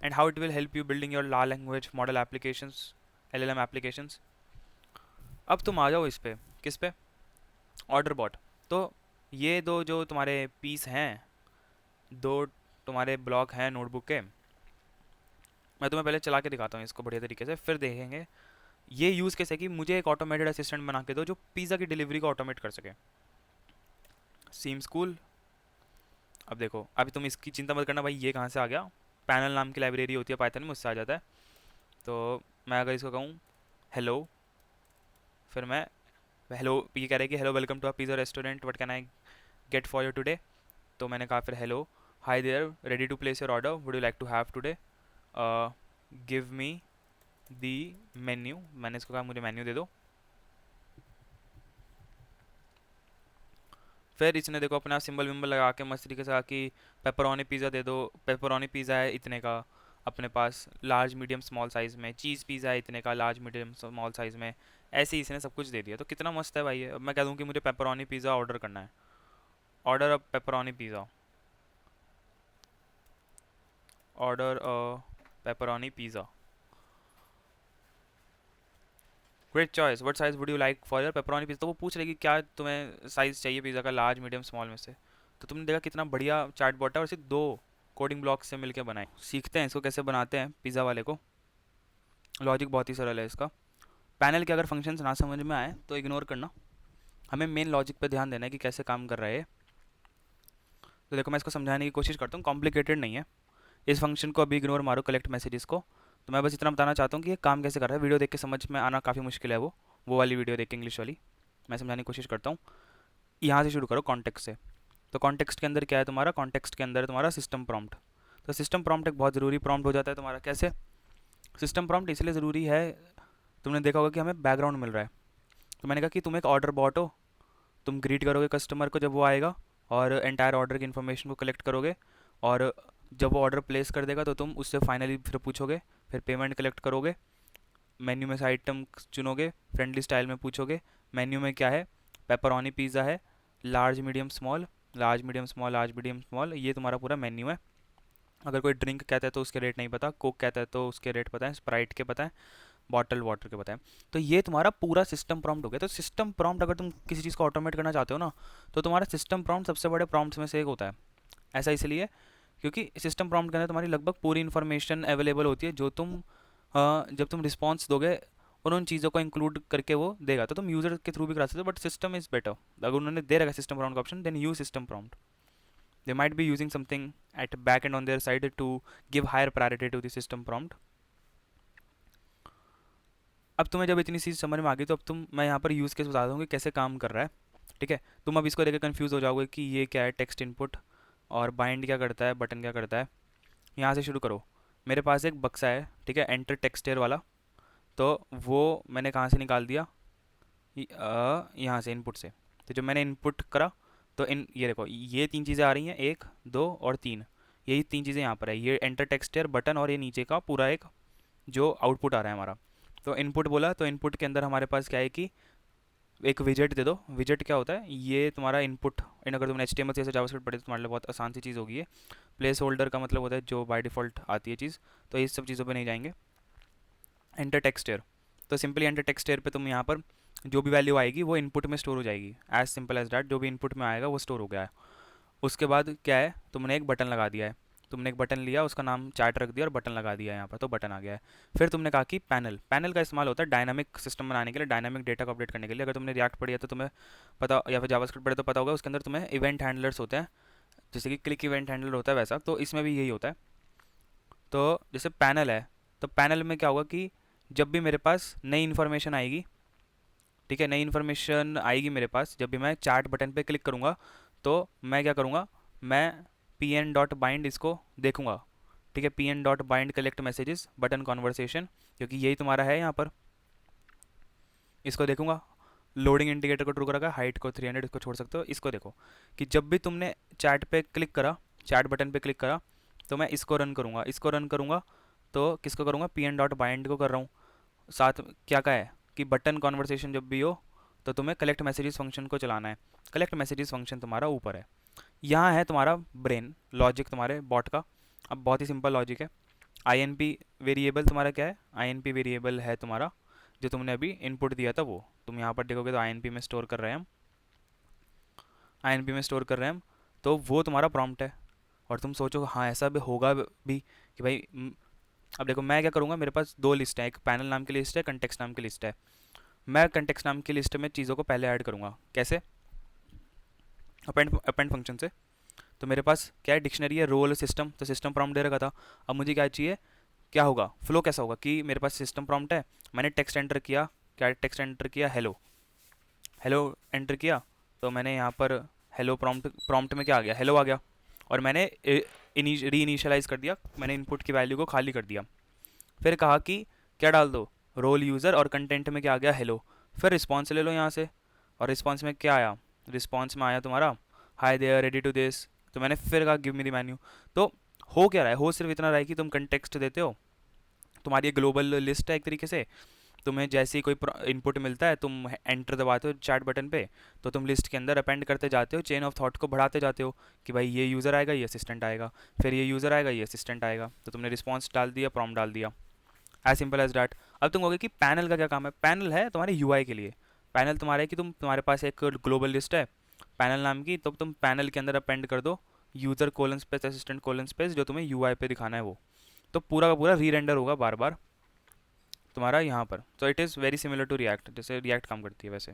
and how it will help you building your ला language model applications, LLM applications. अब तुम आ जाओ इस पे, किस पे, ऑर्डर बॉट। तो ये दो जो तुम्हारे पीस हैं, दो तुम्हारे ब्लॉक हैं नोटबुक के, मैं तुम्हें पहले चला के दिखाता हूँ इसको बढ़िया तरीके से, फिर देखेंगे। ये यूज़ कैसे कि मुझे एक ऑटोमेटेड असिस्टेंट बना के दो जो पिज़्ज़ा की डिलीवरी को ऑटोमेट कर सके। सीम स्कूल। अब देखो, अभी तुम इसकी चिंता मत करना भाई ये कहाँ से आ गया। पैनल नाम की लाइब्रेरी होती है पाइथन में, उससे आ जाता है। तो मैं अगर इसको कहूँ हेलो, फिर मैं हेलो, ये कह रहा है कि hello welcome to a pizza restaurant, what can I get for your today. तो मैंने कहा फिर hello, hi there, ready to place your order, would you like to have today, give me the menu. मैंने इसको कहा मुझे menu दे दो। फिर इसने देखो अपना सिंबल विम्बल लगा के मस्त तरीके से कहा कि पेपरोनी पिज़्ज़ा दे दो, पेपरोनी पिज़्ज़ा है इतने का अपने पास, लार्ज मीडियम स्मॉल साइज़ में, चीज़ पिज़्ज़ा है इतने का लार्ज मीडियम स्मॉल साइज़ में। ऐसे ही इसने सब कुछ दे दिया। तो कितना मस्त है भाई ये। अब मैं कह दूँ कि मुझे पेपरोनी पिज़्ज़ा ऑर्डर करना है, order a pepperoni pizza, order a pepperoni pizza, great choice, what size would you like for your pepperoni pizza. तो वो पूछ रही कि क्या तुम्हें साइज़ चाहिए पिज़्ज़ा का, लार्ज मीडियम स्मॉल में से। तो तुमने देखा कितना बढ़िया चार्ट बॉट है, और सिर्फ दो कोडिंग ब्लॉक से मिलकर बनाए। सीखते हैं इसको कैसे बनाते हैं पिज़्ज़ा वाले को। लॉजिक बहुत ही सरल है इसका। पैनल के अगर फंक्शंस ना समझ में आए तो इग्नोर करना, हमें मेन लॉजिक पे ध्यान देना है कि कैसे काम कर रहा है। तो देखो मैं इसको समझाने की कोशिश करता हूँ, कॉम्प्लिकेटेड नहीं है। इस फंक्शन को अभी इग्नोर मारो, कलेक्ट मैसेजेस को। तो मैं बस इतना बताना चाहता हूँ कि ये काम कैसे कर रहा है। वीडियो देख के समझ में आना काफ़ी मुश्किल है, वो वाली वीडियो देख के, इंग्लिश वाली। मैं समझाने की कोशिश करता हूँ। यहाँ से शुरू करो कॉन्टेक्स्ट से। तो कॉन्टेक्स्ट के अंदर क्या है तुम्हारा, कॉन्टेक्स्ट के अंदर तुम्हारा सिस्टम प्रॉम्प्ट। तो सिस्टम प्रॉम्प्ट एक बहुत ज़रूरी प्रॉम्प्ट हो जाता है तुम्हारा। कैसे सिस्टम प्रॉम्प्ट इसलिए ज़रूरी है, तुमने देखा होगा कि हमें बैकग्राउंड मिल रहा है। तो मैंने कहा कि तुम एक ऑर्डर बॉट हो, तुम ग्रीट करोगे कस्टमर को जब वो आएगा, और एंटायर ऑर्डर की इन्फॉर्मेशन को कलेक्ट करोगे, और जब वो ऑर्डर प्लेस कर देगा तो तुम उससे फाइनली फिर पूछोगे, फिर पेमेंट कलेक्ट करोगे, मेन्यू में से आइटम चुनोगे, फ्रेंडली स्टाइल में पूछोगे मेन्यू में क्या है, पेपरोनी पिज़्ज़ा है, large medium small, large medium small, large medium small, ये तुम्हारा पूरा मेन्यू है। अगर कोई ड्रिंक कहता है तो उसके रेट नहीं पता, कोक कहता है तो उसके रेट पता है, स्प्राइट के पता है, बॉटल वाटर के पता है। तो ये तुम्हारा पूरा सिस्टम प्रॉम्प्ट हो गया। तो सिस्टम प्रॉम्प्ट अगर तुम किसी चीज़ को ऑटोमेट करना चाहते हो ना, तो तुम्हारा सिस्टम प्रॉम्प्ट सबसे बड़े प्रॉम्प्ट्स में से एक होता है। ऐसा इसलिए क्योंकि सिस्टम प्रॉम्प्ट के अंदर तुम्हारी लगभग पूरी इन्फॉर्मेशन अवेलेबल होती है जो तुम जब तुम रिस्पॉन्स दोगे उन चीज़ों को इंक्लूड करके वो देगा। तो तुम यूज़र के थ्रू भी करा सकते हो, बट सिस्टम इज़ बेटर। अगर उन्होंने दे रखा सिस्टम प्रॉम्प्ट का option, then use system prompt. They might be using something at back end on their side to give higher priority to the system prompt. अब तुम्हें जब इतनी चीज़ समझ में आ गई, तो अब मैं यहाँ पर यूज़ केस बता दूँ कि कैसे काम कर रहा है। ठीक है, तुम अब इसको लेकर कंफ्यूज हो जाओगे कि ये क्या है, टेक्स्ट इनपुट, और बाइंड क्या करता है, बटन क्या करता है। यहाँ से शुरू करो। मेरे पास एक बक्सा है, ठीक है, एंटर टेक्सटेर वाला। तो वो मैंने कहाँ से निकाल दिया, यहाँ से इनपुट से। तो जब मैंने इनपुट करा तो इन ये देखो ये तीन चीज़ें आ रही हैं, 1 2 और 3, यही तीन चीज़ें यहाँ पर है, ये एंटर टेक्स्ट है, बटन और ये नीचे का पूरा एक जो आउटपुट आ रहा है हमारा। तो इनपुट बोला, तो इनपुट के अंदर हमारे पास क्या है कि एक विजेट दे दो। विजेट क्या होता है, ये तुम्हारा इनपुट इन, अगर तुमने HTML जैसे जावास्क्रिप्ट पढ़े तो तुम्हारे लिए बहुत आसान सी चीज़ होगी ये। प्लेस होल्डर का मतलब होता है जो बाय डिफ़ॉल्ट आती है चीज़, तो इस सब चीज़ों पे नहीं जाएंगे। एंटर टेक्स्ट एयर, तो सिंपली एंटर टेक्स्ट एयर पे तुम यहाँ पर जो भी वैल्यू आएगी वो इनपुट में स्टोर हो जाएगी, एज सिंपल एज डैट, जो भी इनपुट में आएगा वो स्टोर हो गया है। उसके बाद क्या है, तुमने एक बटन लगा दिया है, तुमने एक बटन लिया, उसका नाम चैट रख दिया और बटन लगा दिया यहाँ पर, तो बटन आ गया है। फिर तुमने कहा कि पैनल, पैनल का इस्तेमाल होता है डायनामिक सिस्टम बनाने के लिए, डायनामिक डेटा को अपडेट करने के लिए। अगर तुमने रिएक्ट पढ़ी है तो तुम्हें पता, या फिर जावास्क्रिप्ट पढ़े तो पता होगा, उसके अंदर तुम्हें इवेंट हैंडलर्स होते हैं, जैसे कि क्लिक इवेंट हैंडलर होता है वैसा, तो इसमें भी यही होता है। तो जैसे पैनल है, तो पैनल में क्या होगा कि जब भी मेरे पास नई इन्फॉर्मेशन आएगी, ठीक है, नई इन्फॉर्मेशन आएगी मेरे पास, जब भी मैं चैट बटन पे क्लिक करूँगा तो मैं क्या करूँगा, मैं pn डॉट बाइंड इसको देखूँगा, ठीक है, pn dot bind collect messages button conversation, क्योंकि यही तुम्हारा है यहाँ पर, इसको देखूँगा। लोडिंग इंडिकेटर को ट्रू करा, हाइट को 300 इसको छोड़ सकते हो। इसको देखो कि जब भी तुमने चैट पे क्लिक करा, चैट बटन पे क्लिक करा, तो मैं इसको रन करूँगा, इसको रन करूँगा, तो किसको करूँगा, pn डॉट बाइंड को कर रहा हूँ। साथ में क्या का है कि बटन कॉन्वर्सेशन जब भी हो तो तुम्हें कलेक्ट मैसेजेस फंक्शन को चलाना है। कलेक्ट मैसेजेस फंक्शन तुम्हारा ऊपर है, यहाँ है तुम्हारा ब्रेन लॉजिक तुम्हारे बॉट का। अब बहुत ही सिंपल लॉजिक है। INP वेरिएबल तुम्हारा क्या है, INP वेरिएबल है तुम्हारा जो तुमने अभी इनपुट दिया था, वो तुम यहाँ पर देखोगे तो INP में स्टोर कर रहे हैं हम, INP में स्टोर कर रहे हैं हम, तो वो तुम्हारा प्रॉम्प्ट है। और तुम सोचो हाँ ऐसा भी होगा भी कि भाई अब देखो मैं क्या करूँगा, मेरे पास दो लिस्ट है, एक पैनल नाम की लिस्ट है, कंटेक्स्ट नाम की लिस्ट है। मैं कंटेक्स्ट नाम की लिस्ट में चीज़ों को पहले ऐड करूँगा, कैसे, अपेंड फंक्शन से। तो मेरे पास क्या है, डिक्शनरी है, रोल सिस्टम, तो सिस्टम प्रॉम्प्ट दे रखा था। अब मुझे क्या चाहिए, क्या होगा फ्लो, कैसा होगा कि मेरे पास सिस्टम प्रॉम्प्ट है, मैंने टेक्स्ट एंटर किया, क्या टेक्स्ट एंटर किया, हेलो, हेलो एंटर किया, तो मैंने यहाँ पर हेलो प्रॉम्प्ट में क्या आ गया, हेलो आ गया, और मैंने री इनिशियलाइज़ कर दिया, मैंने इनपुट की वैल्यू को खाली कर दिया। फिर कहा कि क्या डाल दो, रोल यूज़र, और कंटेंट में क्या आ गया, हेलो। फिर रिस्पॉन्स ले लो यहाँ से, और रिस्पॉन्स में क्या आया, रिस्पॉन्स में आया तुम्हारा hi there ready to this, तो मैंने फिर कहा गिव मी द मेन्यू। तो हो क्या रहा है, हो सिर्फ इतना रहा है कि तुम कंटेक्स्ट देते हो, तुम्हारी ग्लोबल लिस्ट है एक तरीके से, तुम्हें जैसे ही कोई इनपुट मिलता है तुम एंटर दबाते हो चैट बटन पे, तो तुम लिस्ट के अंदर अपेंड करते जाते हो, चेन ऑफ थॉट को बढ़ाते जाते हो कि भाई ये यूज़र आएगा, ये असिस्टेंट आएगा, फिर ये यूज़र आएगा, ये असिस्टेंट आएगा, तो तुमने रिस्पॉन्स डाल दिया, प्रॉम्प्ट डाल दिया, एज सिंपल एज डैट। अब तुम कहोगे कि पैनल का क्या काम है, पैनल है तुम्हारे यूआई के लिए। पैनल तुम्हारा है कि तुम्हारे पास एक ग्लोबल लिस्ट है पैनल नाम की, तो तुम पैनल के अंदर अपेंड कर दो user colon space assistant colon space, जो तुम्हें यूआई पे दिखाना है वो, तो पूरा का पूरा री रेंडर होगा बार बार तुम्हारा यहाँ पर। तो it is very similar to react, जैसे रिएक्ट काम करती है वैसे।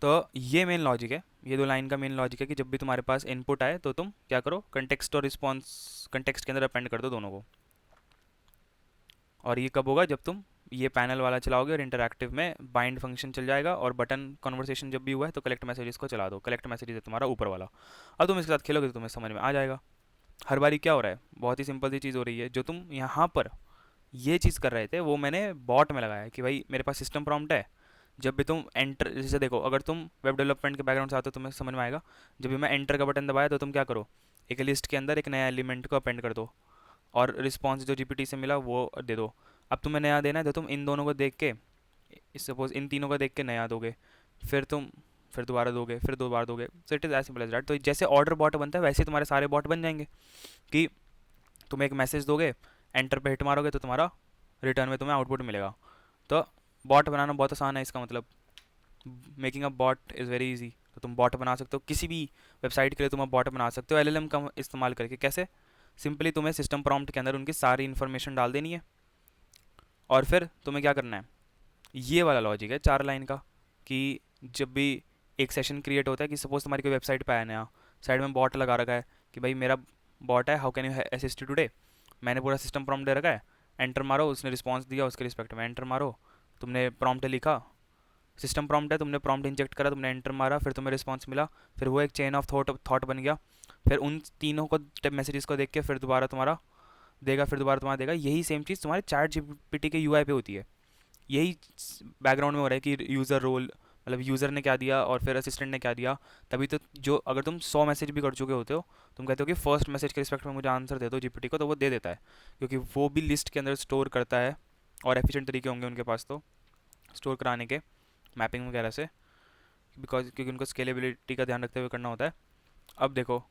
तो ये मेन लॉजिक है, ये दो लाइन का मेन लॉजिक है कि जब भी तुम्हारे पास इनपुट आए तो तुम क्या करो, कंटेक्स्ट और रिस्पॉन्स कंटेक्स्ट के अंदर अपेंड कर दो दोनों को। और ये कब होगा, जब तुम ये पैनल वाला चलाओगे और इंटरैक्टिव में बाइंड फंक्शन चल जाएगा, और बटन कन्वर्सेशन जब भी हुआ है तो कलेक्ट मैसेजेस को चला दो, कलेक्ट मैसेजेस है तुम्हारा ऊपर वाला। अब तुम इसके साथ खेलोगे तो तुम्हें समझ में आ जाएगा। हर बारी क्या हो रहा है, बहुत ही सिंपल सी चीज़ हो रही है, जो तुम यहाँ पर ये चीज़ कर रहे थे वो मैंने बॉट में लगाया है कि भाई मेरे पास सिस्टम प्रॉम्प्ट है, जब भी तुम एंटर, जैसे देखो अगर तुम वेब डेवलपमेंट के बैकग्राउंड से आते हो तुम्हें समझ में आएगा, जब भी मैं एंटर का बटन दबाया तो तुम क्या करो, एक लिस्ट के अंदर एक नया एलिमेंट को अपेंड कर दो, और रिस्पॉन्स जो जीपीटी से मिला वो दे दो। अब तुम्हें नया देना है तो तुम इन दोनों को देख के, सपोज इन तीनों को देख के नया दोगे, फिर तुम फिर दोबारा दोगे, फिर दोबारा दोगे, so it is as simple as that. तो जैसे ऑर्डर बॉट बनता है वैसे तुम्हारे सारे बॉट बन जाएंगे कि तुम एक मैसेज दोगे, एंटर पे हिट मारोगे तो तुम्हारा रिटर्न में तुम्हें आउटपुट मिलेगा। तो बॉट बनाना बहुत आसान है, इसका मतलब making a bot is very easy. तो तुम बॉट बना सकते हो किसी भी वेबसाइट के लिए, तुम बॉट बना सकते हो LLM का इस्तेमाल करके। कैसे, सिंपली तुम्हें सिस्टम प्रॉम्प्ट के अंदर उनकी सारी इन्फॉर्मेशन डाल देनी है, और फिर तुम्हें क्या करना है, ये वाला लॉजिक है 4 लाइन का, कि जब भी एक सेशन क्रिएट होता है कि सपोज तुम्हारी कोई वेबसाइट पे आया नया, साइड में बॉट लगा रखा है कि भाई मेरा बॉट है, how can you assist today, मैंने पूरा सिस्टम प्रॉम्प्ट दे रखा है, एंटर मारो, उसने रिस्पॉन्स दिया, उसके रिस्पेक्ट में एंटर मारो, तुमने प्रॉम्प्ट लिखा, सिस्टम प्रॉम्प्ट है, तुमने प्रॉम्प्ट इंजेक्ट करा, तुमने एंटर मारा, फिर तुम्हें रिस्पॉन्स मिला, फिर वो एक चेन ऑफ थॉट बन गया, फिर उन तीनों को मैसेजेस को देख के फिर दोबारा तुम्हारा देगा, फिर दोबारा तुम्हारा देगा। यही सेम चीज़ तुम्हारे चैट जीपीटी के यूआई पे होती है, यही बैकग्राउंड में हो रहा है कि यूज़र रोल मतलब यूज़र ने क्या दिया और फिर असिस्टेंट ने क्या दिया। तभी तो जो अगर तुम 100 मैसेज भी कर चुके होते हो, तुम कहते हो कि फर्स्ट मैसेज के रिस्पेक्ट में मुझे आंसर दे दो जीपीटी को, तो वो दे देता है, क्योंकि वो भी लिस्ट के अंदर स्टोर करता है और एफिशिएंट तरीके होंगे उनके पास तो स्टोर कराने के, मैपिंग वगैरह से, क्योंकि उनको स्केलेबिलिटी का ध्यान रखते हुए करना होता है। अब देखो,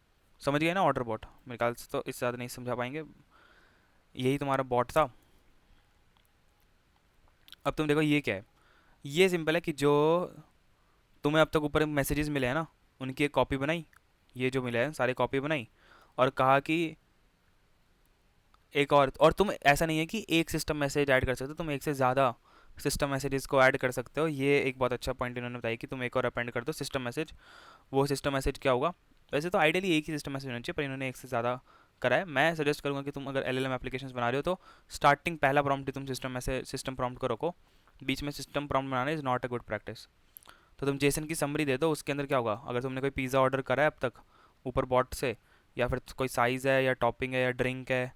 समझ गए ना ऑर्डर बॉट? मेरे ख्याल से तो इससे ज़्यादा नहीं समझा पाएंगे, यही तुम्हारा बॉट था। अब तुम देखो ये क्या है। ये सिंपल है कि जो तुम्हें अब तक ऊपर मैसेजेस मिले हैं ना, उनकी एक कॉपी बनाई, ये जो मिले हैं सारे कॉपी बनाई, और कहा कि एक और तुम ऐसा नहीं है कि एक सिस्टम मैसेज ऐड कर सकते हो, तुम एक से ज़्यादा सिस्टम मैसेजेस को ऐड कर सकते हो। ये एक बहुत अच्छा पॉइंट इन्होंने बताया कि तुम एक और अपेंड कर दो सिस्टम मैसेज। वो सिस्टम मैसेज क्या होगा? वैसे तो आइडियली एक ही सिस्टम मैसेज होना चाहिए, पर इन्होंने एक से ज़्यादा करा है। मैं सजेस्ट करूंगा कि तुम अगर एलएलएम एप्लीकेशंस बना रहे हो तो स्टार्टिंग पहला प्रॉम्प्ट ही तुम सिस्टम प्रॉम्प्ट को रखो। बीच में system prompt banana is not a good practice. तो तुम जेसन की समरी दे दो, उसके अंदर क्या होगा, अगर तुमने कोई पिज़्ज़ा ऑर्डर करा है अब तक ऊपर बॉट से, या फिर कोई साइज़ है या टॉपिंग है या ड्रिंक है,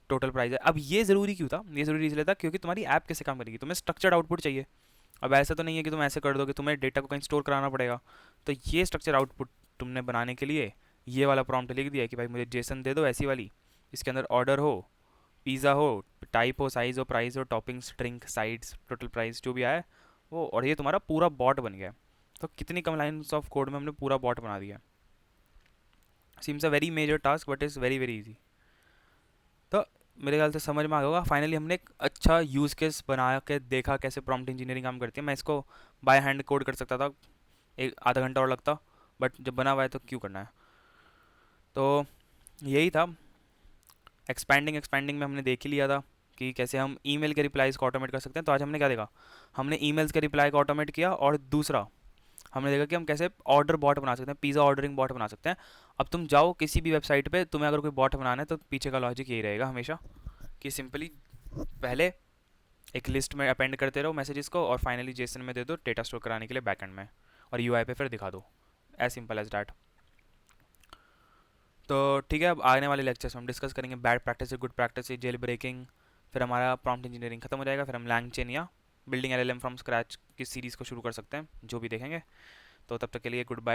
टोटल प्राइस है। अब ये ज़रूरी क्यों था? ये ज़रूरी इसलिए था क्योंकि तुम्हारी ऐप कैसे काम करेगी, तुम्हें स्ट्रक्चर्ड आउटपुट चाहिए। अब ऐसा तो नहीं है कि तुम ऐसे कर दो कि तुम्हें डेटा को कहीं स्टोर कराना पड़ेगा। तो ये स्ट्रक्चर आउटपुट तुमने बनाने के लिए ये वाला प्रॉम्प्ट लिख दिया कि भाई मुझे जेसन दे दो ऐसी वाली, इसके अंदर ऑर्डर हो, पिज़्ज़ा हो, टाइप हो, साइज़ हो, प्राइस हो, toppings, drink, sides, total price जो भी आया है वो, और ये तुम्हारा पूरा बॉट बन गया। तो कितनी कम लाइन्स ऑफ कोड में हमने पूरा बॉट बना दिया। Seems a very major task but is very very easy. तो मेरे ख्याल से समझ में आ गया होगा। फाइनली हमने एक अच्छा यूज़ केस बना के देखा कैसे प्रॉम्प्ट इंजीनियरिंग काम करती है। मैं इसको बाय हैंड कोड कर सकता था, एक आधा घंटा और लगता, बट जब बना हुआ है तो क्यों करना है। तो यही था। एक्सपैंडिंग एक्सपैंडिंग में हमने देख ही लिया था कि कैसे हम ईमेल के रिप्लाईज को ऑटोमेट कर सकते हैं। तो आज हमने क्या देखा, हमने ईमेल्स के रिप्लाई को ऑटोमेट किया, और दूसरा हमने देखा कि हम कैसे ऑर्डर बॉट बना सकते हैं, पिज़्ज़ा ऑर्डरिंग बॉट बना सकते हैं। अब तुम जाओ किसी भी वेबसाइट पे, तुम्हें अगर कोई बॉट बनाना है तो पीछे का लॉजिक यही रहेगा हमेशा, कि सिंपली पहले एक लिस्ट में अपेंड करते रहो मैसेजेस को, और फाइनली जेसन में दे दो डेटा स्टोर कराने के लिए बैकएंड में, और यूआई पे फिर दिखा दो। As simple as that. तो ठीक है, अब आने वाले लेक्चर्स में हम डिस्कस करेंगे bad practice, good practice, jailbreaking, फिर हमारा प्रॉम्प्ट इंजीनियरिंग खत्म हो जाएगा, फिर हम लैंगचेन या बिल्डिंग एलएलएम फ्रॉम स्क्रैच की सीरीज़ को शुरू कर सकते हैं, जो भी देखेंगे। तो तब तक के लिए गुड बाय।